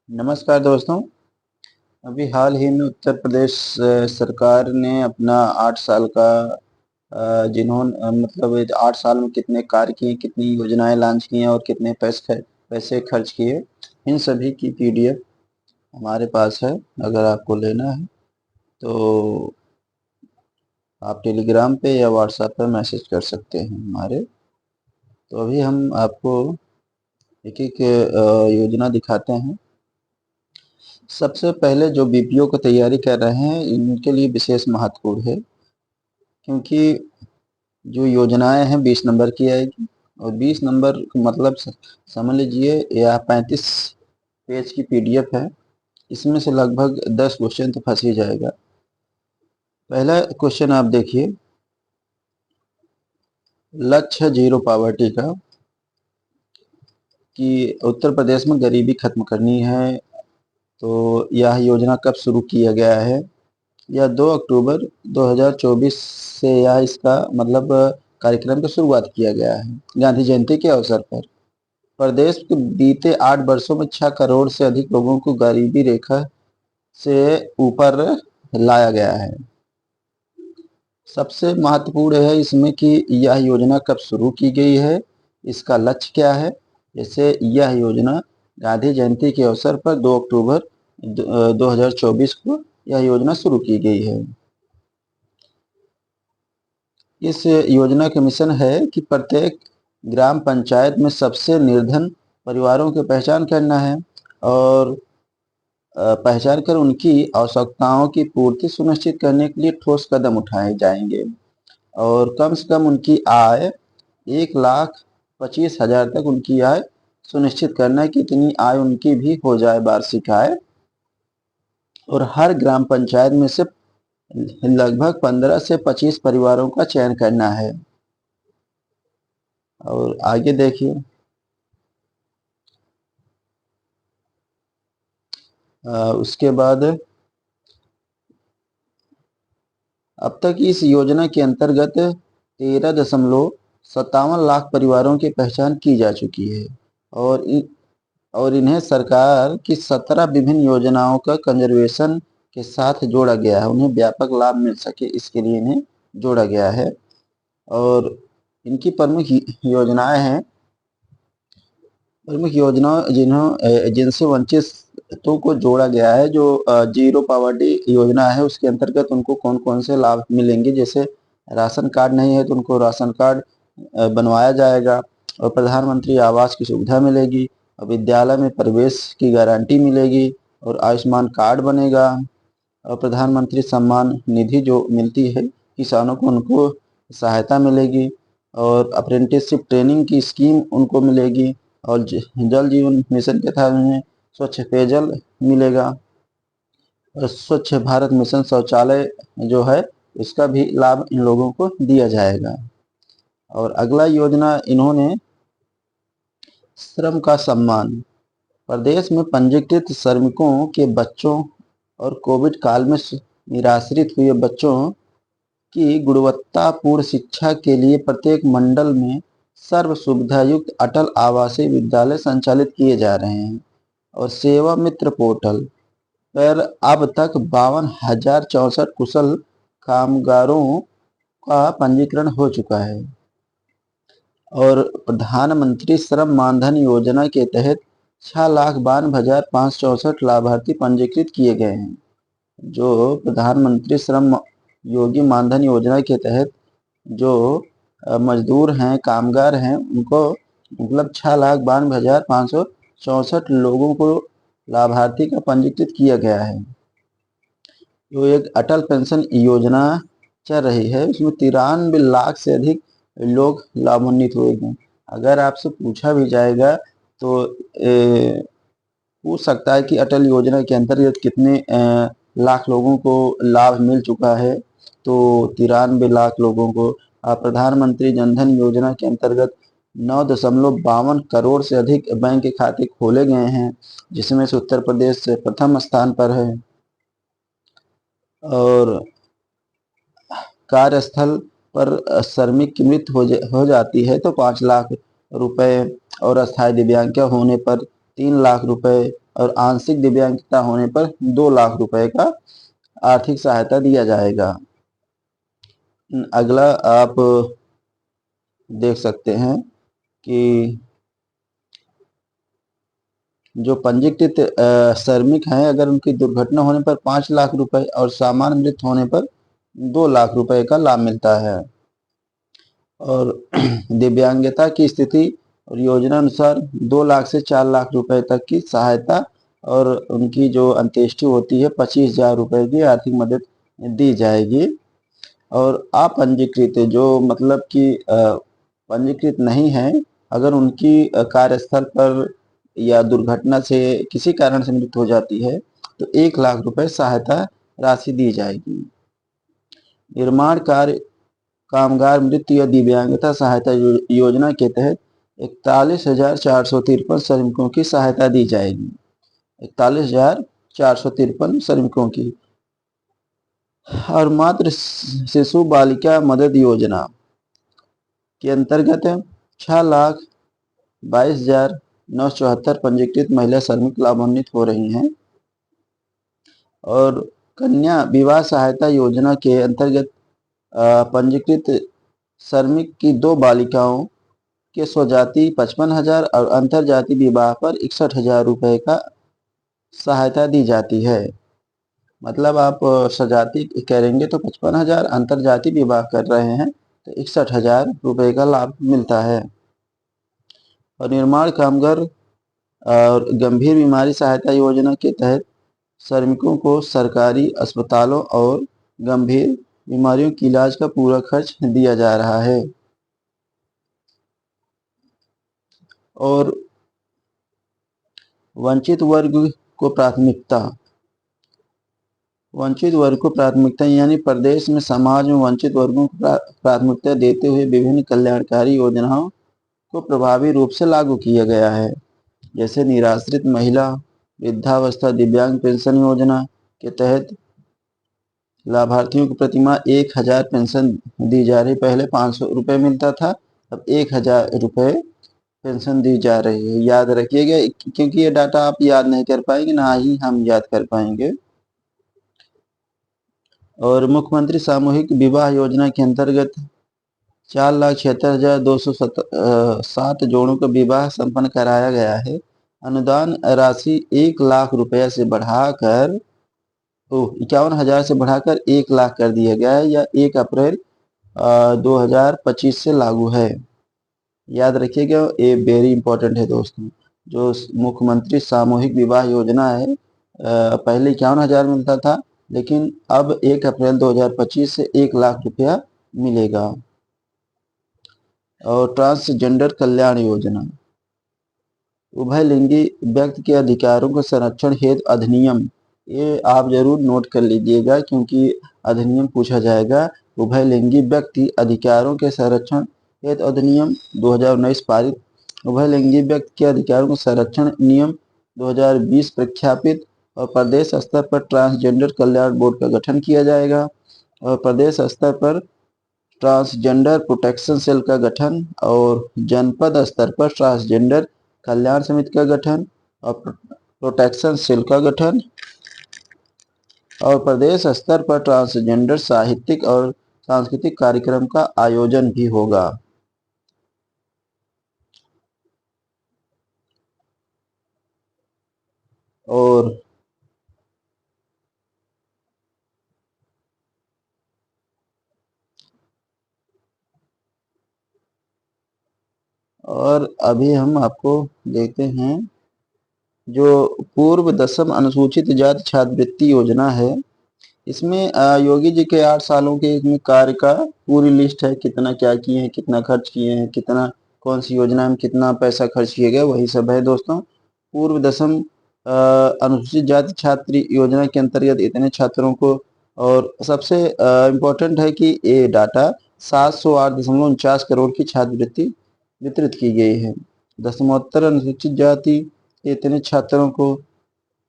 नमस्कार दोस्तों। अभी हाल ही में उत्तर प्रदेश सरकार ने अपना 8 साल का मतलब 8 साल में कितने कार्य किए, कितनी योजनाएं लॉन्च की हैं और कितने पैसे खर्च किए, इन सभी की पीडीएफ हमारे पास है। अगर आपको लेना है तो आप टेलीग्राम पे या व्हाट्सएप पे मैसेज कर सकते हैं हमारे। तो अभी हम आपको एक एक योजना दिखाते हैं। सबसे पहले जो बीपीओ की तैयारी कर रहे हैं इनके लिए विशेष महत्वपूर्ण है, क्योंकि जो योजनाएं हैं 20 नंबर की आएगी और 20 नंबर मतलब समझ लीजिए यह 35 पेज की पीडीएफ है। इसमें से लगभग 10 क्वेश्चन तो फंस ही जाएगा। पहला क्वेश्चन आप देखिए, लक्ष्य जीरो पावर्टी का, कि उत्तर प्रदेश में गरीबी खत्म करनी है। तो यह योजना कब शुरू किया गया है? यह 2 अक्टूबर 2024 से यह इसका मतलब कार्यक्रम की शुरुआत किया गया है, गांधी जयंती के अवसर पर। प्रदेश के बीते 8 वर्षों में 6 करोड़ से अधिक लोगों को गरीबी रेखा से ऊपर लाया गया है। सबसे महत्वपूर्ण है इसमें कि यह योजना कब शुरू की गई है, इसका लक्ष्य क्या है। जैसे यह योजना गांधी जयंती के अवसर पर 2 अक्टूबर 2024 को यह योजना शुरू की गई है। इस योजना का मिशन है कि प्रत्येक ग्राम पंचायत में सबसे निर्धन परिवारों की पहचान करना है और पहचान कर उनकी आवश्यकताओं की पूर्ति सुनिश्चित करने के लिए ठोस कदम उठाए जाएंगे और कम से कम उनकी आय 1,25,000 तक उनकी आय सुनिश्चित करना है कि इतनी आय उनकी भी हो जाए, वार्षिक आय। और हर ग्राम पंचायत में से लगभग 15 से 25 परिवारों का चयन करना है। और आगे देखिए, उसके बाद अब तक इस योजना के अंतर्गत 13,57 लाख परिवारों की पहचान की जा चुकी है और इन्हें सरकार की 17 विभिन्न योजनाओं का कंजर्वेशन के साथ जोड़ा गया है। उन्हें व्यापक लाभ मिल सके इसके लिए इन्हें जोड़ा गया है। और इनकी प्रमुख योजनाएं हैं, प्रमुख योजनाओं जिनसे वंचितों को जोड़ा गया है। जो जीरो पावर्टी योजना है उसके अंतर्गत उनको कौन कौन से लाभ मिलेंगे, जैसे राशन कार्ड नहीं है तो उनको राशन कार्ड बनवाया जाएगा और प्रधानमंत्री आवास की सुविधा मिलेगी और विद्यालय में प्रवेश की गारंटी मिलेगी और आयुष्मान कार्ड बनेगा और प्रधानमंत्री सम्मान निधि जो मिलती है किसानों को, उनको सहायता मिलेगी और अप्रेंटिसशिप ट्रेनिंग की स्कीम उनको मिलेगी और जल जीवन मिशन के तहत उन्हें स्वच्छ पेयजल मिलेगा और स्वच्छ भारत मिशन शौचालय जो है इसका भी लाभ इन लोगों को दिया जाएगा। और अगला योजना इन्होंने श्रम का सम्मान, प्रदेश में पंजीकृत श्रमिकों के बच्चों और कोविड काल में निराश्रित हुए बच्चों की गुणवत्तापूर्ण शिक्षा के लिए प्रत्येक मंडल में सर्व सुविधा युक्त अटल आवासीय विद्यालय संचालित किए जा रहे हैं और सेवा मित्र पोर्टल पर अब तक 52,064 कुशल कामगारों का पंजीकरण हो चुका है। और प्रधानमंत्री श्रम मानधन योजना के तहत 6,92,564 लाभार्थी पंजीकृत किए गए हैं। जो प्रधानमंत्री श्रम योगी मानधन योजना के तहत जो मजदूर हैं, कामगार हैं, उनको मतलब 6,92,564 लोगों को लाभार्थी का पंजीकृत किया गया है। जो एक अटल पेंशन योजना चल रही है उसमें 93 लाख से अधिक लोग लाभान्वित हुए हैं। अगर आपसे पूछा भी जाएगा तो पूछ सकता है कि अटल योजना के अंतर्गत कितने लाख लोगों को लाभ मिल चुका है, तो 93 लाख लोगों को। प्रधानमंत्री जनधन योजना के अंतर्गत 9.52 करोड़ से अधिक बैंक खाते खोले गए हैं, जिसमें से उत्तर प्रदेश प्रथम स्थान पर है। और कार्यस्थल पर श्रमिक की मृत्यु हो जाती है तो 5 लाख रुपए और अस्थायी दिव्यांग होने पर 3 लाख रुपए और आंशिक दिव्यांगता होने पर 2 लाख रुपए का आर्थिक सहायता दिया जाएगा। अगला आप देख सकते हैं कि जो पंजीकृत श्रमिक हैं, अगर उनकी दुर्घटना होने पर 5 लाख रुपए और सामान्य मृत्यु होने पर 2 लाख रुपए का लाभ मिलता है। और दिव्यांगता की स्थिति और योजना अनुसार 2 लाख से 4 लाख रुपए तक की सहायता और उनकी जो अंत्येष्टि होती है 25,000 रुपए की आर्थिक मदद दी जाएगी। और अपंजीकृत जो मतलब कि पंजीकृत नहीं है, अगर उनकी कार्यस्थल पर या दुर्घटना से किसी कारण से मृत्यु हो जाती है तो 1 लाख रुपए सहायता राशि दी जाएगी। निर्माण कार्य कामगार मृत्यु या दिव्यांगता सहायता योजना के तहत 41,453 श्रमिकों की सहायता दी जाएगी। 41,453 श्रमिकों की। और मातृ शिशु बालिका मदद योजना के अंतर्गत 6,22,974 पंजीकृत महिला श्रमिक लाभान्वित हो रही हैं। और कन्या विवाह सहायता योजना के अंतर्गत पंजीकृत श्रमिक की 2 बालिकाओं के स्वजाति 55,000 और अंतरजातीय विवाह पर 61,000 रुपए का सहायता दी जाती है। मतलब आप स्वजाति करेंगे तो 55,000, अंतरजातीय विवाह कर रहे हैं तो 61,000 रुपए का लाभ मिलता है। और निर्माण कामगार और गंभीर बीमारी सहायता योजना के तहत श्रमिकों को सरकारी अस्पतालों और गंभीर बीमारियों के इलाज का पूरा खर्च दिया जा रहा है। और वंचित वर्ग को प्राथमिकता यानी प्रदेश में समाज में वंचित वर्गों को प्राथमिकता देते हुए विभिन्न कल्याणकारी योजनाओं को प्रभावी रूप से लागू किया गया है। जैसे निराश्रित महिला वृद्धावस्था दिव्यांग पेंशन योजना के तहत लाभार्थियों को प्रतिमाह 1,000 पेंशन दी जा रही। पहले 500 रुपये मिलता था, अब 1,000 रुपये पेंशन दी जा रही है। याद रखिएगा, क्योंकि ये डाटा आप याद नहीं कर पाएंगे, ना ही हम याद कर पाएंगे। और मुख्यमंत्री सामूहिक विवाह योजना के अंतर्गत 4,76,207 जोड़ों का विवाह संपन्न कराया गया है। अनुदान राशि 1 लाख रुपया से बढ़ाकर 51,000 से बढ़ाकर 1 लाख कर दिया गया है। यह 1 अप्रैल 2025 से लागू है। याद रखिएगा, ये वेरी इंपॉर्टेंट है दोस्तों। जो मुख्यमंत्री सामूहिक विवाह योजना है, पहले 51,000 मिलता था, लेकिन अब 1 अप्रैल 2025 से 1 लाख रुपया मिलेगा। और ट्रांसजेंडर कल्याण योजना, उभयलिंगी व्यक्ति के अधिकारों के संरक्षण हेतु अधिनियम, ये आप जरूर नोट कर लीजिएगा क्योंकि अधिनियम पूछा जाएगा। उभयलिंगी व्यक्ति अधिकारों के संरक्षण हेतु अधिनियम 2019 पारित। उभयलिंगी व्यक्ति के अधिकारों के संरक्षण नियम 2020 प्रख्यापित। और प्रदेश स्तर पर ट्रांसजेंडर कल्याण बोर्ड का गठन किया जाएगा। और प्रदेश स्तर पर ट्रांसजेंडर प्रोटेक्शन सेल का गठन और जनपद स्तर पर ट्रांसजेंडर कल्याण समिति का गठन और प्रोटेक्शन सेल का गठन। और प्रदेश स्तर पर ट्रांसजेंडर साहित्यिक और सांस्कृतिक कार्यक्रम का आयोजन भी होगा। और अभी हम आपको देखते हैं जो पूर्व 10वीं अनुसूचित जाति छात्रवृत्ति योजना है। इसमें योगी जी के 8 सालों के इसमें कार्य का पूरी लिस्ट है, कितना क्या किए हैं, कितना खर्च किए हैं, कितना कौन सी योजना में कितना पैसा खर्च किया गया, वही सब है दोस्तों। पूर्व 10वीं अनुसूचित जाति छात्र योजना के अंतर्गत इतने छात्रों को, और सबसे इम्पोर्टेंट है कि ये डाटा 708.49 करोड़ की छात्रवृत्ति वितरित की गई है। दसमोत्तर अनुसूचित जाति इतने छात्रों को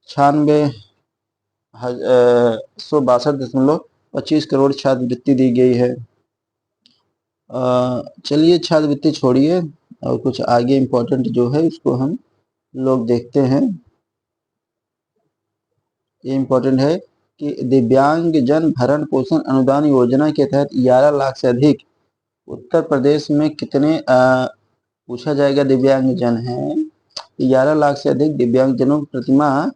96,162.25 करोड़ छात्रवृत्ति दी गई है। चलिए छात्रवृत्ति छोड़िए और कुछ आगे इम्पोर्टेंट जो है उसको हम लोग देखते हैं। ये इम्पोर्टेंट है कि दिव्यांग जन भरण पोषण अनुदान योजना के तहत 11 लाख से अधिक उत्तर प्रदेश में कितने पूछा जाएगा दिव्यांग जन हैं। 11 लाख से अधिक दिव्यांग जनों को प्रतिमाह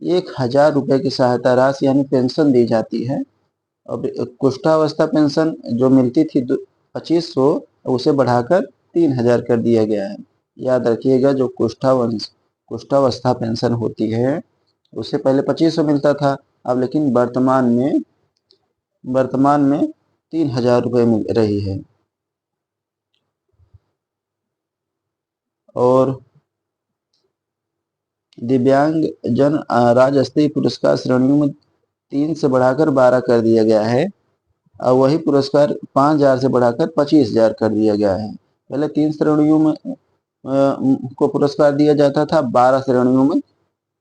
1,000 रुपए की सहायता राशि यानी पेंशन दी जाती है। अब कुष्ठावस्था पेंशन जो मिलती थी 2500, उसे बढ़ाकर 3,000 कर दिया गया है। याद रखिएगा, जो कुष्ठावस्था पेंशन होती है उससे पहले 2500 मिलता था, अब लेकिन वर्तमान में 3,000 रुपये मिल रही है। और दिव्यांग जन राज्य स्तरीय पुरस्कार श्रेणियों में 3 से बढ़ाकर 12 कर दिया गया है, और वही पुरस्कार 5,000 से बढ़ाकर 25,000 कर दिया गया है। पहले 3 श्रेणियों में को पुरस्कार दिया जाता था, 12 श्रेणियों में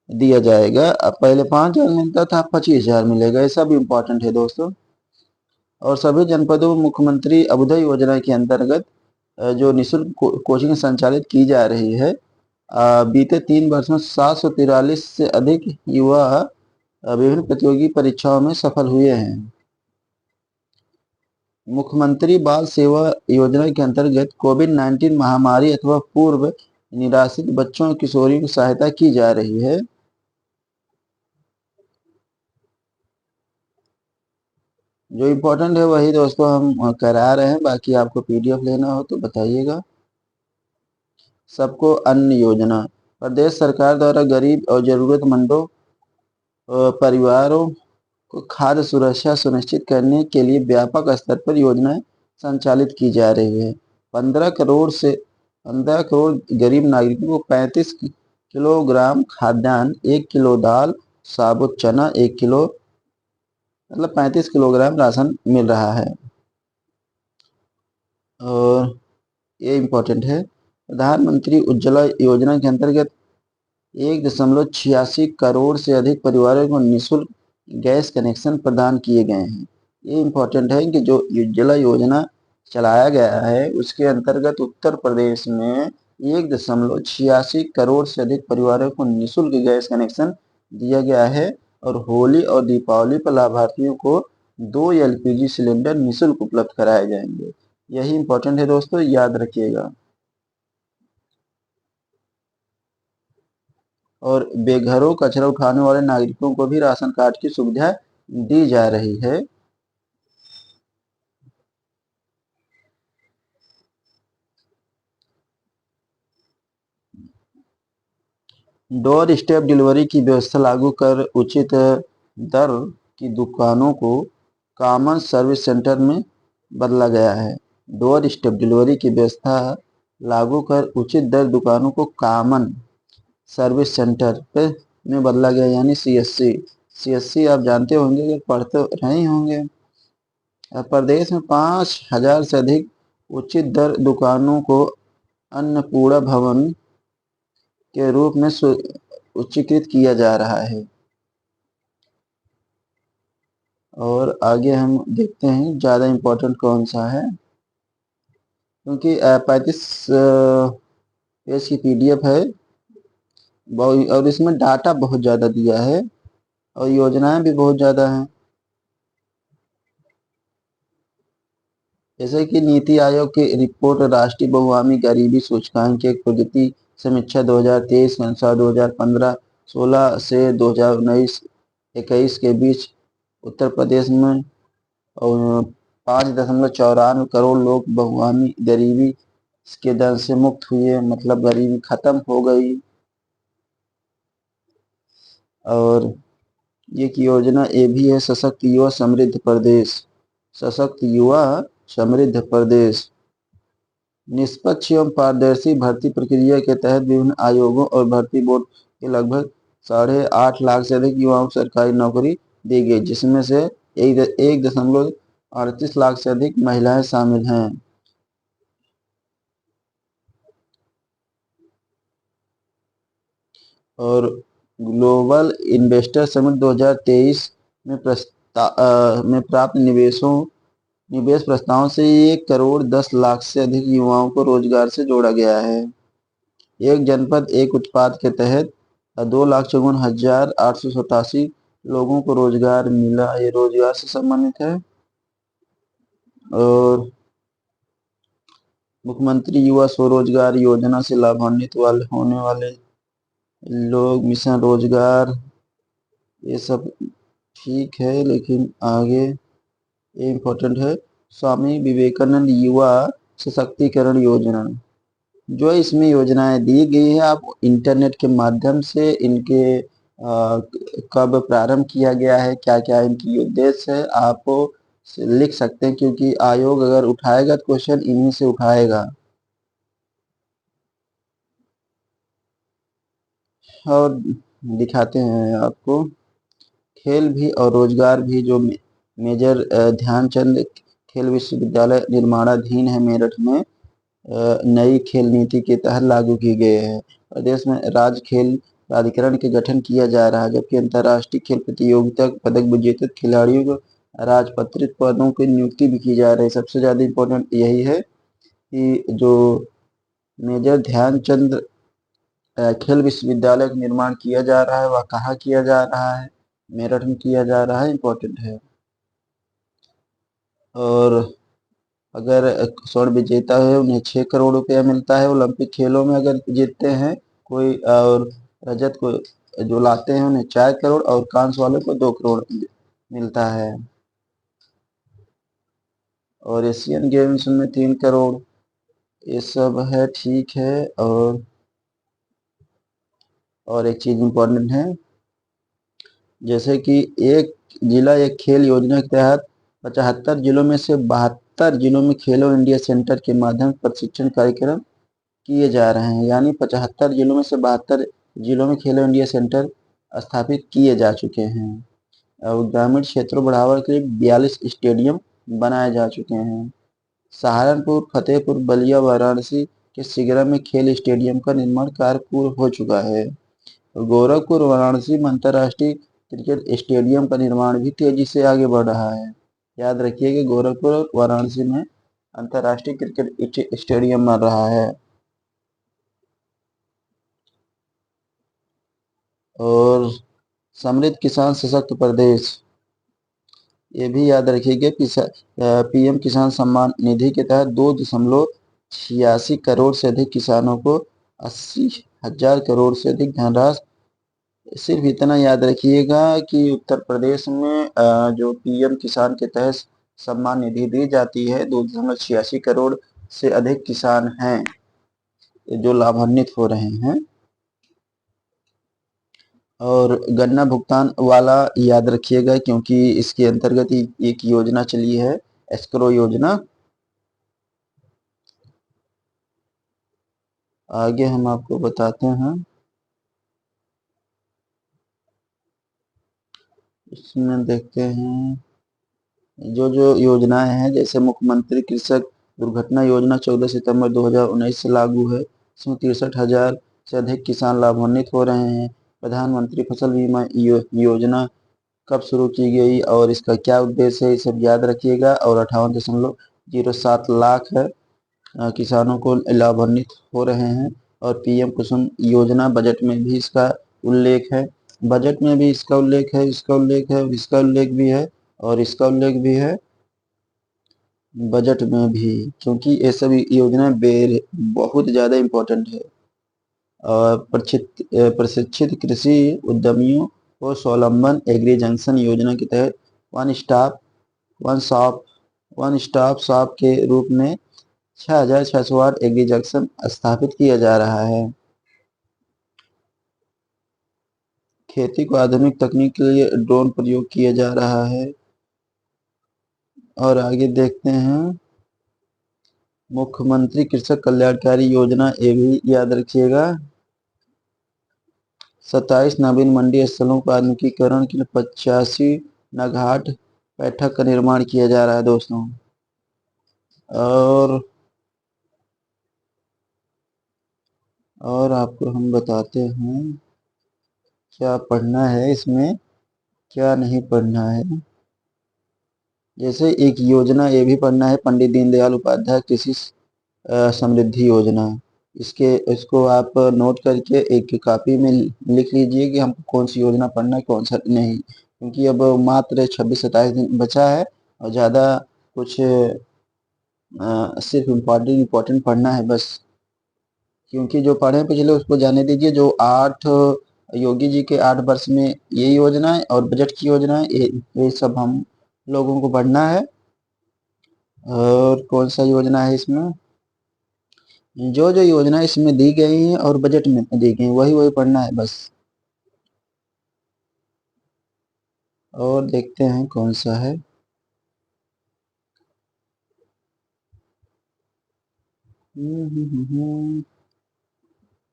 दिया जाएगा। अब पहले 5,000 मिलता था, 25,000 मिलेगा। ये सब इम्पोर्टेंट है दोस्तों। और सभी जनपदों में मुख्यमंत्री अभ्युदय योजना के अंतर्गत जो निःशुल्क कोचिंग संचालित की जा रही है, बीते 3 वर्ष में 743 से अधिक युवा विभिन्न प्रतियोगी परीक्षाओं में सफल हुए हैं। मुख्यमंत्री बाल सेवा योजना के अंतर्गत कोविड-19 महामारी अथवा पूर्व निराश्रित बच्चों और किशोरियों की सहायता की जा रही है। जो इम्पोर्टेंट है वही दोस्तों हम करा रहे हैं, बाकी आपको पीडीएफ लेना हो तो बताइएगा। सबको अन्न योजना, प्रदेश सरकार द्वारा गरीब और जरूरतमंदों परिवारों को खाद्य सुरक्षा सुनिश्चित करने के लिए व्यापक स्तर पर योजनाएं संचालित की जा रही है। 15 करोड़ गरीब नागरिकों को 35 किलोग्राम खाद्यान्न, 1 किलो दाल, साबुत चना 1 किलो, मतलब 35 किलोग्राम राशन मिल रहा है। और ये इम्पोर्टेंट है, प्रधानमंत्री उज्ज्वला योजना के अंतर्गत 1.86 करोड़ से अधिक परिवारों को निःशुल्क गैस कनेक्शन प्रदान किए गए हैं। ये इम्पोर्टेंट है कि जो उज्ज्वला योजना चलाया गया है उसके अंतर्गत उत्तर प्रदेश में 1.86 करोड़ से अधिक परिवारों को निःशुल्क गैस कनेक्शन दिया गया है, और होली और दीपावली पर लाभार्थियों को 2 एलपीजी सिलेंडर निःशुल्क उपलब्ध कराए जाएंगे। यही इम्पोर्टेंट है दोस्तों, याद रखिएगा। और बेघरों कचरा उठाने वाले नागरिकों को भी राशन कार्ड की सुविधा दी जा रही है। डोर स्टेप डिलीवरी की व्यवस्था लागू कर उचित दर की दुकानों को कॉमन सर्विस सेंटर में बदला गया है। डोर स्टेप डिलीवरी की व्यवस्था लागू कर उचित दर दुकानों को कॉमन सर्विस सेंटर पे में बदला गया, यानी सीएससी आप जानते होंगे कि पढ़ते रहे होंगे। प्रदेश में 5,000 से अधिक उचित दर दुकानों को अन्नपूर्णा भवन के रूप में उच्चीकृत किया जा रहा है। और आगे हम देखते हैं ज़्यादा इम्पोर्टेंट कौन सा है, क्योंकि 35 पेज की पीडीएफ है और इसमें डाटा बहुत ज़्यादा दिया है और योजनाएं भी बहुत ज़्यादा हैं। जैसे कि नीति आयोग की रिपोर्ट राष्ट्रीय बहुआयामी गरीबी सूचकांक की प्रगति समीक्षा 2023 के अनुसार 2015-16 से 2019-21 के बीच उत्तर प्रदेश में 5.94 करोड़ लोग बहुआयामी गरीबी के दर से मुक्त हुए, मतलब गरीबी खत्म हो गई। और ये की योजना ये भी है, सशक्त युवा समृद्ध प्रदेश। सशक्त युवा समृद्ध प्रदेश निष्पक्ष एवं पारदर्शी भर्ती प्रक्रिया के तहत विभिन्न आयोगों और भर्ती बोर्ड के लगभग 8.5 लाख से अधिक युवाओं को सरकारी नौकरी दी गई, जिसमें से 1.38 लाख से अधिक महिलाएं शामिल हैं। और ग्लोबल इन्वेस्टर समिट 2023 में प्राप्त निवेश प्रस्तावों से 1 करोड़ 10 लाख से अधिक युवाओं को रोजगार से जोड़ा गया है। एक जनपद एक उत्पाद के तहत 2,54,887 लोगों को रोजगार मिला, ये रोजगार से संबंधित है। और मुख्यमंत्री युवा स्वरोजगार योजना से लाभान्वित वाले होने वाले लोग, मिशन रोजगार, ये सब ठीक है, लेकिन आगे ये इम्पोर्टेंट है। स्वामी विवेकानंद युवा सशक्तिकरण योजना, जो इसमें योजनाएं दी गई है, आप इंटरनेट के माध्यम से इनके कब प्रारंभ किया गया है, क्या क्या इनकी उद्देश्य है, आप लिख सकते हैं, क्योंकि आयोग अगर उठाएगा तो क्वेश्चन इन्हीं से उठाएगा। और दिखाते हैं आपको, खेल भी और रोजगार भी, जो मेजर ध्यानचंद खेल विश्वविद्यालय निर्माणाधीन है मेरठ में, नई खेल नीति के तहत लागू की गए हैं। प्रदेश में राज्य खेल प्राधिकरण के गठन किया जा रहा है, जबकि अंतर्राष्ट्रीय खेल प्रतियोगिता पदक विजेता खिलाड़ियों को राजपत्रित पदों की नियुक्ति भी की जा रही है। सबसे ज्यादा इम्पोर्टेंट यही है कि जो मेजर ध्यानचंद खेल विश्वविद्यालय का निर्माण किया जा रहा है, वह कहाँ किया जा रहा है, मेरठ में किया जा रहा है, इम्पोर्टेंट है। और अगर स्वर्ण विजेता है उन्हें 6 करोड़ रुपया मिलता है, ओलंपिक खेलों में अगर जीतते हैं कोई, और रजत को जो लाते हैं उन्हें 4 करोड़, और कांस्य वाले को 2 करोड़ मिलता है। और एशियन गेम्स में 3 करोड़, ये सब है, ठीक है। और एक चीज इम्पोर्टेंट है, जैसे कि एक जिला एक खेल योजना के तहत 75 जिलों में से 72 जिलों में खेलो इंडिया सेंटर के माध्यम से प्रशिक्षण कार्यक्रम किए जा रहे हैं। यानी 75 जिलों में से 72 जिलों में खेलो इंडिया सेंटर स्थापित किए जा चुके हैं। और ग्रामीण क्षेत्रों बढ़ावा के लिए 42 स्टेडियम बनाए जा चुके हैं। सहारनपुर, फतेहपुर, बलिया, वाराणसी के सिगरा में खेल स्टेडियम का निर्माण कार्य पूर्ण हो चुका है। गोरखपुर, वाराणसी में अंतर्राष्ट्रीय क्रिकेट स्टेडियम का निर्माण भी तेजी से आगे बढ़ रहा है। याद रखिए कि गोरखपुर और वाराणसी में अंतर्राष्ट्रीय क्रिकेट स्टेडियम बन रहा है। और समृद्ध किसान सशक्त प्रदेश, ये भी याद रखिएगा कि पीएम किसान सम्मान निधि के तहत 2.86 करोड़ से अधिक किसानों को 80,000 करोड़ से अधिक धनराशि। सिर्फ इतना याद रखिएगा कि उत्तर प्रदेश में जो पीएम किसान के तहत सम्मान निधि दी जाती है, 2.86 करोड़ से अधिक किसान हैं जो लाभान्वित हो रहे हैं। और गन्ना भुगतान वाला याद रखिएगा, क्योंकि इसके अंतर्गत एक योजना चली है, एस्क्रो योजना। आगे हम आपको बताते हैं, इसमें देखते हैं जो जो योजनाएं हैं। जैसे मुख्यमंत्री कृषक दुर्घटना योजना 14 सितंबर 2019 से लागू है। इसमें 63,000 से अधिक किसान लाभान्वित हो रहे हैं। प्रधानमंत्री फसल बीमा योजना कब शुरू की गई और इसका क्या उद्देश्य है, ये सब याद रखिएगा। और 58.07 लाख है किसानों को लाभान्वित हो रहे हैं। और पीएम कुसुम योजना, बजट में भी इसका उल्लेख है, बजट में भी इसका उल्लेख है, इसका उल्लेख है, इसका उल्लेख भी है, और इसका उल्लेख भी है बजट में भी, क्योंकि ये सभी योजनाएं बहुत ज़्यादा इम्पोर्टेंट है। और प्रशिक्षित कृषि उद्यमियों को स्वावलंबन एग्री जंक्शन योजना के तहत one stop one shop one stop shop के रूप में 6,608 एग्री जंक्शन स्थापित किया जा रहा है। खेती को आधुनिक तकनीक के लिए ड्रोन प्रयोग किया जा रहा है। और आगे देखते हैं, मुख्यमंत्री कृषक कल्याणकारी योजना, ये भी याद रखिएगा। 27 नवीन मंडी स्थलों का आधुनिकीकरण के लिए 85 नघाट बैठक का निर्माण किया जा रहा है दोस्तों। और आपको हम बताते हैं क्या पढ़ना है इसमें, क्या नहीं पढ़ना है। जैसे एक योजना ये भी पढ़ना है, पंडित दीनदयाल उपाध्याय कृषि समृद्धि योजना। इसको आप नोट करके एक कॉपी में लिख लीजिए कि हमको कौन सी योजना पढ़ना है, कौन सा नहीं। क्योंकि अब मात्र 26-27 दिन बचा है और ज़्यादा कुछ सिर्फ इम्पोर्टेंट पढ़ना है बस, क्योंकि जो पढ़े पिछले उसको जाने दीजिए। जो 8 योगी जी के 8 वर्ष में ये योजना है और बजट की योजना है, ये सब हम लोगों को पढ़ना है। और कौन सा योजना है इसमें, जो जो योजना इसमें दी गई है और बजट में दी गई वही वही पढ़ना है बस। और देखते हैं कौन सा है।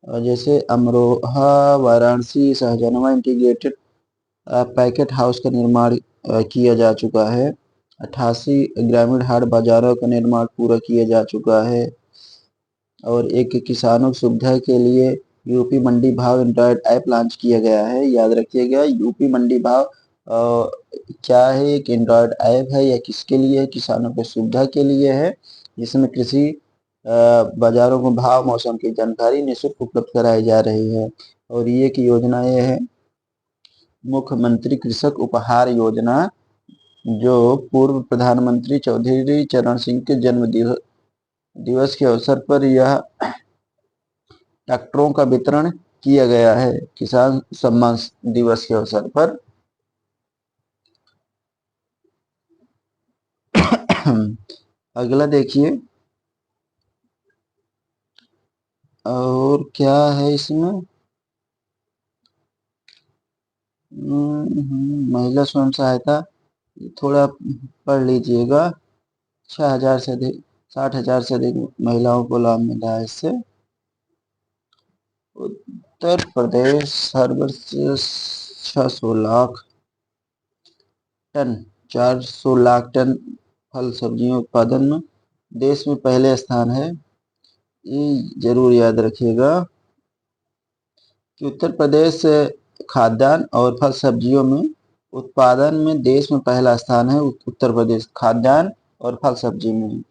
और जैसे Amroha Varanasi Sahjanwa integrated packet house का निर्माण किया जा चुका है। 88 ग्रामीण हाट बाजारों का निर्माण पूरा किया जा चुका है। और एक किसानों की सुविधा के लिए यूपी मंडी भाव एंड्रॉयड ऐप लॉन्च किया गया है। याद रखिएगा, यूपी मंडी भाव क्या है, एक एंड्रॉयड ऐप है। यह किसके लिए है, किसानों की सुविधा के लिए है, जिसमें कृषि बाजारों में भाव मौसम की जानकारी निःशुल्क उपलब्ध कराई जा रही है। और ये की योजना ये है मुख्यमंत्री कृषक उपहार योजना, जो पूर्व प्रधानमंत्री चौधरी चरण सिंह के जन्म दिवस के अवसर पर यह ट्रैक्टरों का वितरण किया गया है, किसान सम्मान दिवस के अवसर पर। अगला देखिए, और क्या है इसमें, महिला स्वयं सहायता, थोड़ा पढ़ लीजिएगा। 6,000 से अधिक 60,000 से अधिक महिलाओं को लाभ मिला है इससे। उत्तर प्रदेश हर वर्ष 600 लाख टन 400 लाख टन फल सब्जियों उत्पादन में देश में पहले स्थान है। ये जरूर याद रखिएगा कि उत्तर प्रदेश खाद्यान्न और फल सब्जियों में उत्पादन में देश में पहला स्थान है। उत्तर प्रदेश खाद्यान्न और फल सब्जी में।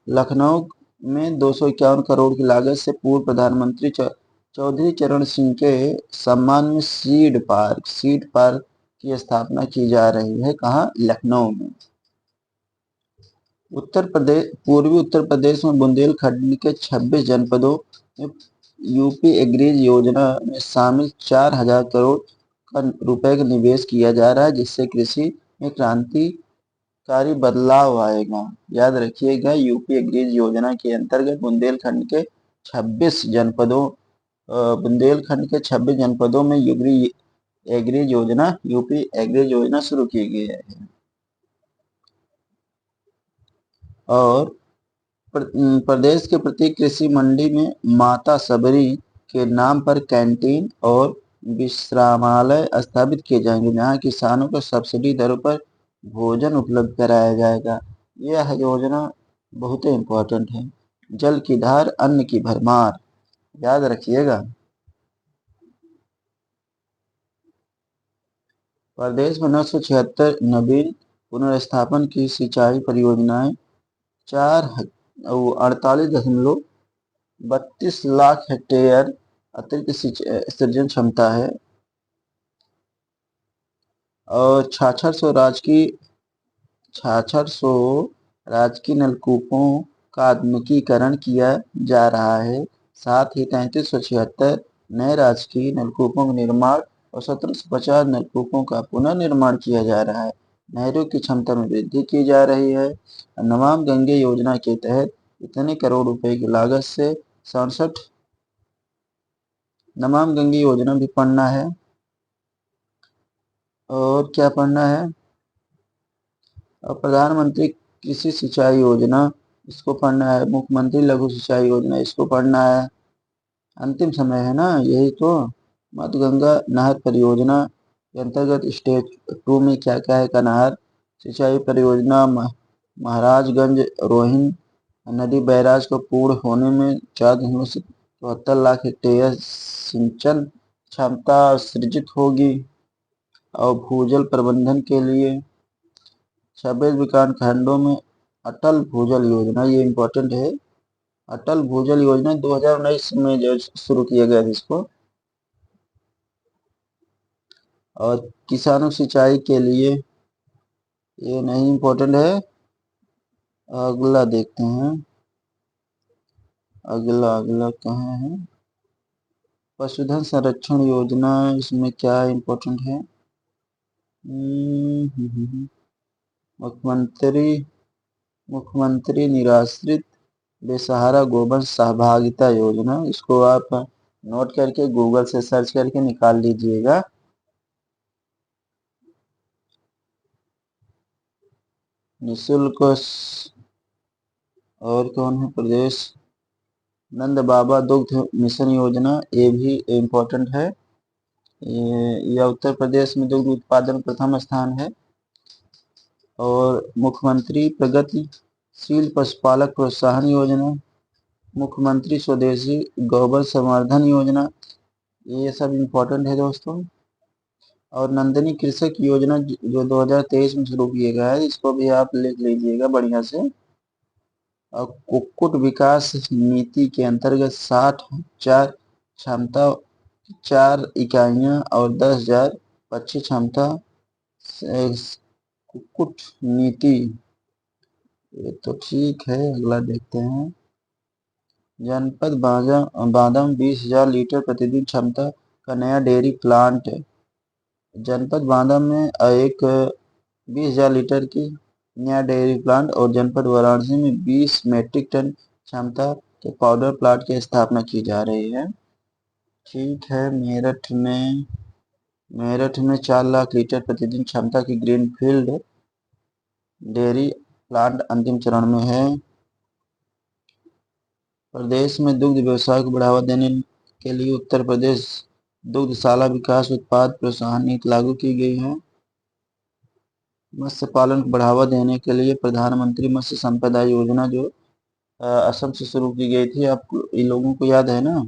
लखनऊ में 251 करोड़ की लागत से पूर्व प्रधानमंत्री चौधरी चरण सिंह के सम्मान में सीड पार्क की स्थापना की जा रही है। कहाँ, लखनऊ में। पूर्वी उत्तर प्रदेश में बुंदेलखंड के 26 जनपदों में यूपी एग्रीज योजना में शामिल 4,000 करोड़ रुपए का निवेश किया जा रहा है, जिससे कृषि में क्रांतिकारी बदलाव आएगा। याद रखिएगा, यूपी एग्रीज योजना के अंतर्गत बुंदेलखंड के 26 जनपदों में यूपी एग्रीज योजना शुरू की गई है। और प्रदेश के प्रत्येक कृषि मंडी में माता सबरी के नाम पर कैंटीन और विश्रामालय स्थापित किए जाएंगे, जहां किसानों को सब्सिडी दरों पर भोजन उपलब्ध कराया जाएगा। यह योजना बहुत ही इम्पोर्टेंट है। जल की धार अन्न की भरमार, याद रखिएगा। प्रदेश में 976 नवीन पुनर्स्थापन की सिंचाई परियोजनाएं 48.32 लाख हेक्टेयर अतिरिक्त सृजन क्षमता है। और 6600 नलकूपों का आधुनिकीकरण किया जा रहा है। साथ ही 3376 नए राजकीय नलकूपों का निर्माण और 1750 नलकूपों का पुनर्निर्माण किया जा रहा है। नहरों की क्षमता में वृद्धि की जा रही है। नमामि गंगे योजना के तहत इतने करोड़ रुपए की लागत से 67 नमामि गंगे योजना भी पढ़ना है। और क्या पढ़ना है, और प्रधानमंत्री कृषि सिंचाई योजना, इसको पढ़ना है। मुख्यमंत्री लघु सिंचाई योजना, इसको पढ़ना है। अंतिम समय है ना, यही तो। मधुगंगा नहर परियोजना के अंतर्गत स्टेज 2 में क्या क्या है, नहर सिंचाई परियोजना महाराजगंज रोहिन नदी बैराज को पूर्ण होने में 4.74 लाख हेक्टेयर सिंचन क्षमता सृजित होगी। और भूजल प्रबंधन के लिए 26 विकास खंडों में अटल भूजल योजना, ये इम्पोर्टेंट है। अटल भूजल योजना 2019 में जो शुरू किया गया, जिसको और किसानों सिंचाई के लिए ये नहीं इम्पोर्टेंट है। अगला देखते हैं, अगला अगला कहाँ है? पशुधन संरक्षण योजना, इसमें क्या इम्पोर्टेंट है? मुख्यमंत्री मुख्यमंत्री निराश्रित बेसहारा गोवंश सहभागिता योजना, इसको आप नोट करके गूगल से सर्च करके निकाल लीजिएगा। निःशुल्क और कौन है प्रदेश? नंद बाबा दुग्ध मिशन योजना, ये भी इम्पोर्टेंट है। यह उत्तर प्रदेश में दुग्ध उत्पादन प्रथम स्थान है। और मुख्यमंत्री प्रगतिशील पशुपालक प्रोत्साहन योजना, मुख्यमंत्री स्वदेशी गौबर संवर्धन योजना, ये सब इम्पोर्टेंट है दोस्तों। और नंदनी कृषक योजना जो 2023 में शुरू किया गया है, इसको भी आप लिख लीजिएगा बढ़िया से। और कुक्कुट विकास नीति के अंतर्गत 60,000 क्षमता 4 इकाइयां और 10,000 पक्षी क्षमता कुक्कुट नीति, ये तो ठीक है। अगला देखते हैं, जनपद बादम 20,000 लीटर प्रतिदिन क्षमता का नया डेयरी प्लांट। जनपद बांदा में एक 20,000 लीटर की नया डेयरी प्लांट और जनपद वाराणसी में 20 मीट्रिक टन क्षमता के पाउडर प्लांट की स्थापना की जा रही है। ठीक है। मेरठ में 4 लाख लीटर प्रतिदिन क्षमता की ग्रीनफील्ड डेयरी प्लांट अंतिम चरण में है। प्रदेश में दुग्ध व्यवसाय को बढ़ावा देने के लिए उत्तर प्रदेश दुग्धशाला विकास उत्पाद प्रोत्साहन नीति लागू की गई है। मत्स्य पालन को बढ़ावा देने के लिए प्रधानमंत्री मत्स्य संपदा योजना जो असम से शुरू की गई थी, आप इन लोगों को याद है ना?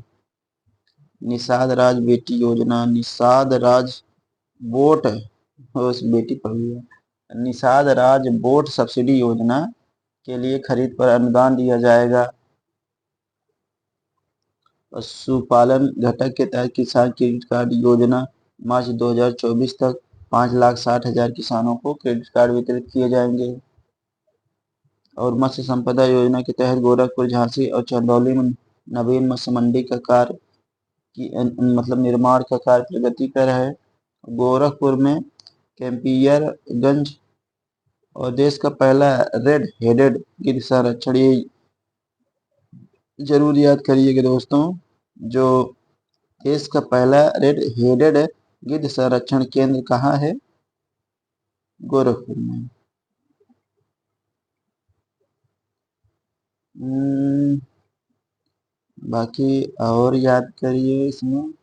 निषाद राज बेटी योजना, निषाद राज बोट, उस बेटी पर भी है। निषाद राज बोट सब्सिडी योजना के लिए खरीद पर अनुदान दिया जाएगा। पशुपालन घटक के तहत किसान क्रेडिट कार्ड योजना, मार्च 2024 तक 5,60,000 किसानों को क्रेडिट कार्ड वितरित किए जाएंगे। और मत्स्य संपदा योजना के तहत गोरखपुर, झांसी और चंदौली में नवीन मत्स्य मंडी का कार्य मतलब निर्माण का कार्य प्रगति पर है। गोरखपुर में कैंपियरगंज और देश का पहला रेड हेडेड गिद्ध संरक्षण, ये जरूर याद करिएगा दोस्तों, जो देश का पहला रेड हेडेड गिद्ध संरक्षण केंद्र कहाँ है? गोरखपुर में। बाकी और याद करिए इसमें,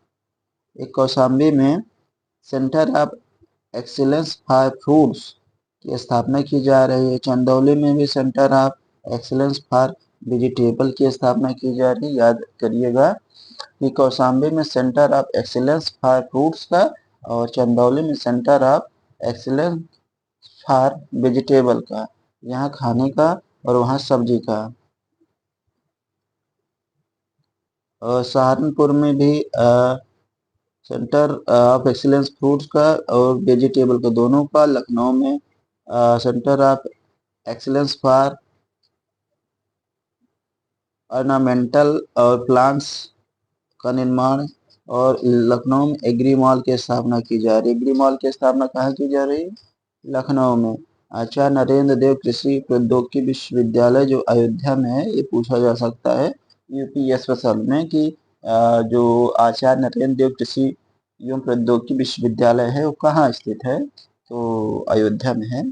एक कौशाम्बी में centre of excellence for fruits की स्थापना की जा रही है। चंदौली में भी centre of excellence for vegetable की स्थापना की जा रही है। याद करिएगा कि कौशाम्बी में centre of excellence for fruits का और चंदौली में centre of excellence for vegetable का, यहाँ खाने का और वहाँ सब्जी का। और सहारनपुर में भी सेंटर ऑफ एक्सीलेंस फ्रूट्स का और वेजिटेबल का, दोनों का। लखनऊ में centre of excellence for ornamental और प्लांट्स का निर्माण। और लखनऊ में एग्री मॉल की स्थापना की जा रही है। एग्री मॉल की स्थापना कहाँ की जा रही है? लखनऊ में। आचार्य नरेंद्र देव कृषि प्रौद्योगिकी विश्वविद्यालय जो अयोध्या में है, ये पूछा जा सकता है यूपीएससी में कि जो आचार्य नरेंद्र देव कृषि एवं प्रौद्योगिकी विश्वविद्यालय है वो कहाँ स्थित है? तो अयोध्या में है।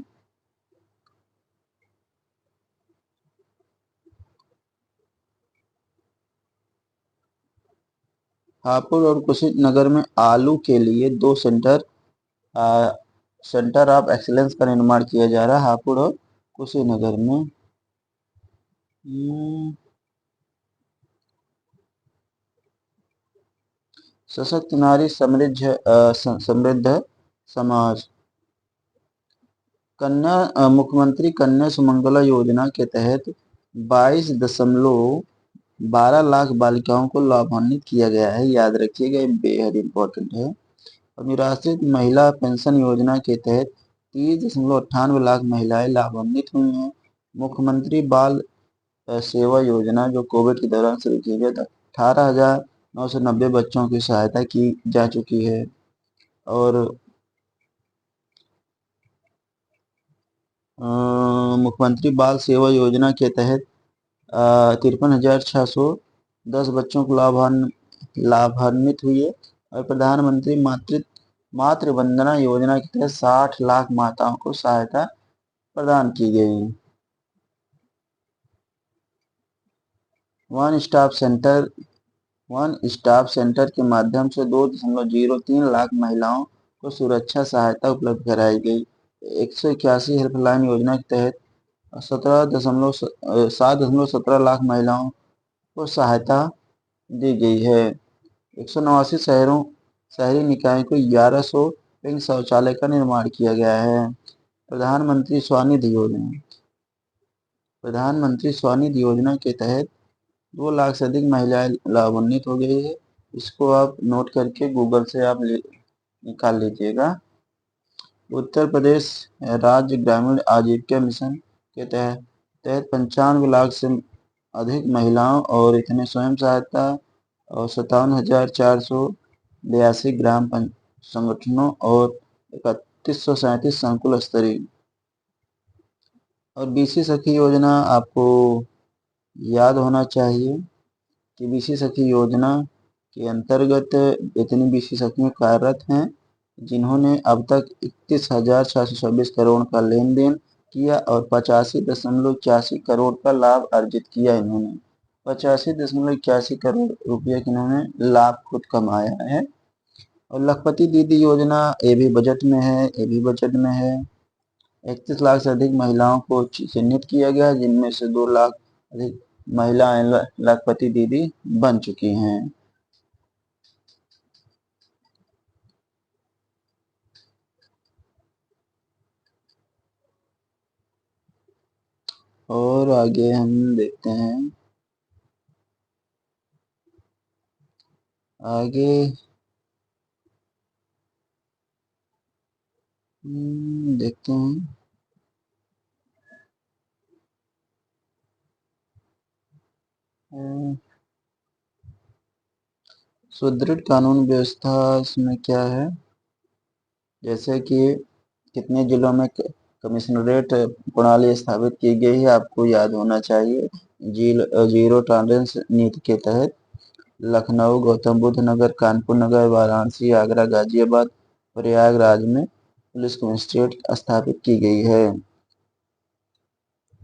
हापुड़ और कुशीनगर में आलू के लिए 2 सेंटर ऑफ एक्सीलेंस का निर्माण किया जा रहा है, हापुड़ और कुशीनगर में। सशक्त नारी समृद्ध समाज। कन्या मुख्यमंत्री कन्या सुमंगला योजना के तहत 22.12 लाख बालिकाओं को लाभान्वित किया गया है। याद रखिएगा, ये बेहद इंपॉर्टेंट है। और निराश्रित महिला पेंशन योजना के तहत 30.98 लाख महिलाएं लाभान्वित हुई हैं। मुख्यमंत्री बाल सेवा योजना जो कोविड के दौरान शुरू की गई, 18,990 बच्चों की सहायता की जा चुकी है। और मुख्यमंत्री बाल सेवा योजना के तहत 53,610 बच्चों को लाभान्वित हुई है। और प्रधानमंत्री मातृ वंदना योजना के तहत 60 लाख माताओं को सहायता प्रदान की गई। वन स्टॉप सेंटर के माध्यम से 2.03 लाख महिलाओं को सुरक्षा सहायता उपलब्ध कराई गई। 181 हेल्पलाइन योजना के तहत 7.17 लाख महिलाओं को सहायता दी गई है। 189 शहरी निकायों को 1100 पिंक शौचालय का निर्माण किया गया है। प्रधानमंत्री स्वनिधि योजना के तहत 2 लाख से अधिक महिलाएं लाभान्वित हो गई है। इसको आप नोट करके गूगल से आप निकाल लीजिएगा। उत्तर प्रदेश राज्य ग्रामीण आजीविका मिशन के तहत 95 लाख से अधिक महिलाओं और इतने स्वयं सहायता और 57,482 ग्राम संगठनों और 3137 संकुल स्तरीय। और बीसी सखी योजना आपको याद होना चाहिए कि बीसी सखी योजना के अंतर्गत इतनी बीसी सखियां कार्यरत हैं जिन्होंने अब तक 31,626 करोड़ का लेन देन किया और 85.81 करोड़ का लाभ अर्जित किया। इन्होंने 85.81 करोड़ रुपये का इन्होंने लाभ खुद कमाया है। और लखपति दीदी योजना ये भी बजट में है, 31 लाख से अधिक महिलाओं को चिन्हित किया गया, जिनमें से 2 लाख अधिक महिलाएं लखपति दीदी बन चुकी हैं। और आगे हम देखते हैं, आगे देखते हैं। सुदृढ़ कानून व्यवस्था इसमें क्या है, जैसे कि कितने जिलों में कमिश्नरेट प्रणाली स्थापित की गई है, आपको याद होना चाहिए। जीरो टॉलरेंस नीति के तहत लखनऊ, गौतम बुद्ध नगर, कानपुर नगर, वाराणसी, आगरा, गाजियाबाद, प्रयागराज में पुलिस कमिश्नरेट स्थापित की गई है।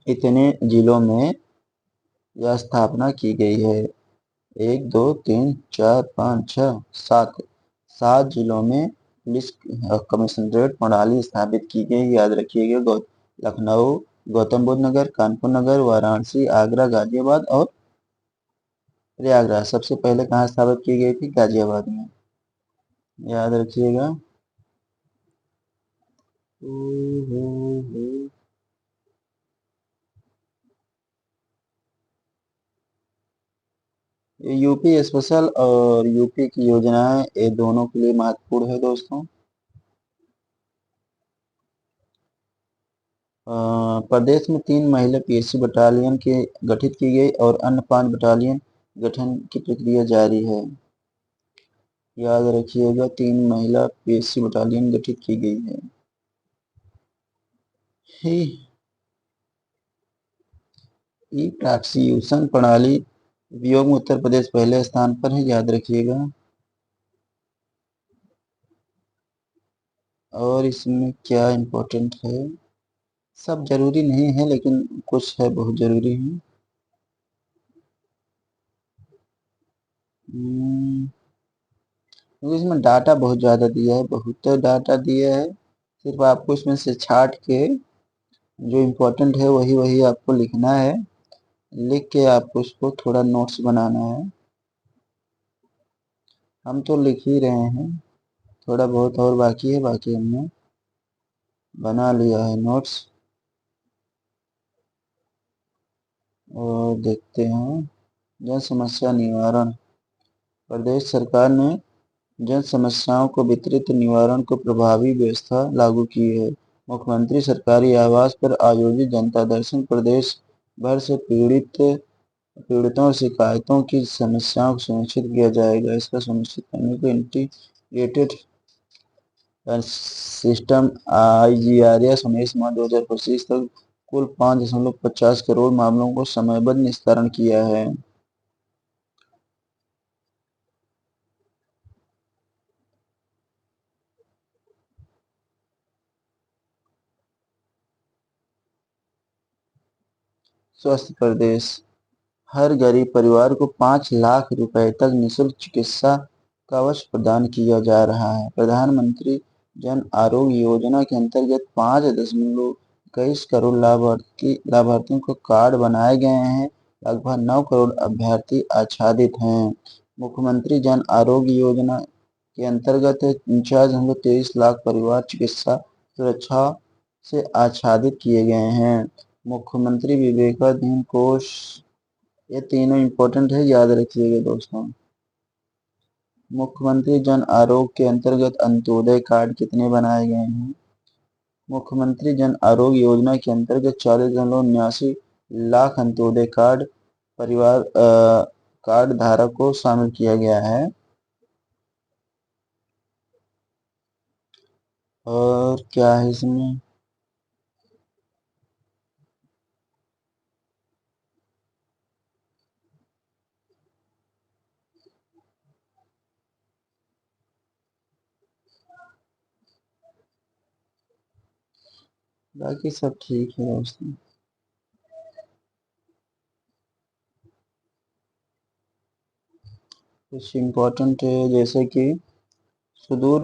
इतने जिलों में यह स्थापना की गई है। 1, 2, 3, 4, 5, 6, 7 जिलों में पुलिस कमिश्नरेट प्रणाली स्थापित की गई। याद रखिएगा, लखनऊ, गौतम बुद्ध नगर, कानपुर नगर, वाराणसी, आगरा, गाजियाबाद और प्रयागराज। सबसे पहले कहाँ स्थापित की गई थी? गाजियाबाद में। याद रखिएगा। यूपी स्पेशल और यूपी की योजनाएं ये दोनों के लिए महत्वपूर्ण है दोस्तों। प्रदेश में 3 महिला पीएससी बटालियन के गठित की गई और अन्य 5 बटालियन गठन की प्रक्रिया जारी है। याद रखिएगा, 3 महिला पीएससी बटालियन गठित की गई है। ई प्रॉसिक्यूशन प्रणाली उपयोग में उत्तर प्रदेश पहले स्थान पर है, याद रखिएगा। और इसमें क्या इम्पोर्टेंट है, सब जरूरी नहीं है लेकिन कुछ है बहुत जरूरी है। क्योंकि इसमें डाटा बहुत ज़्यादा दिया है, बहुत डाटा दिया है। सिर्फ आपको इसमें से छाट के जो इम्पोर्टेंट है वही वही आपको लिखना है। लिख के आपको उसको थोड़ा नोट्स बनाना है। हम तो लिख ही रहे हैं, थोड़ा बहुत और बाकी है, बाकी हमने बना लिया है नोट्स। और देखते हैं, जन समस्या निवारण। प्रदेश सरकार ने जन समस्याओं को वितरित निवारण को प्रभावी व्यवस्था लागू की है। मुख्यमंत्री सरकारी आवास पर आयोजित जनता दर्शन प्रदेश भर से पीड़ितों और शिकायतों की समस्याओं को सुनिश्चित किया जाएगा। इसका सुनिश्चित करने को इंटीग्रेटेड सिस्टम IGRS 19 मार्च 2025 तक कुल 5.50 करोड़ मामलों को समयबद्ध निस्तारण किया है। स्वस्थ प्रदेश, हर गरीब परिवार को 5 लाख रुपए तक निःशुल्क चिकित्सा कवच प्रदान किया जा रहा है। प्रधानमंत्री जन आरोग्य योजना के अंतर्गत 5.21 करोड़ लाभार्थियों को कार्ड बनाए गए हैं। लगभग 9 करोड़ अभ्यर्थी आच्छादित हैं। मुख्यमंत्री जन आरोग्य योजना के अंतर्गत 4.23 लाख परिवार चिकित्सा सुरक्षा से आच्छादित किए गए हैं। मुख्यमंत्री विवेकाधीन कोष, ये तीनों इम्पोर्टेंट है, याद रखिएगा दोस्तों। मुख्यमंत्री जन आरोग्य के अंतर्गत अंत्योदय कार्ड कितने बनाए गए हैं? मुख्यमंत्री जन आरोग्य योजना के अंतर्गत 40.79 लाख अंत्योदय कार्ड धारक को शामिल किया गया है। और क्या है इसमें? बाकी सब ठीक है दोस्तों। कुछ इम्पोर्टेंट है जैसे कि सुदूर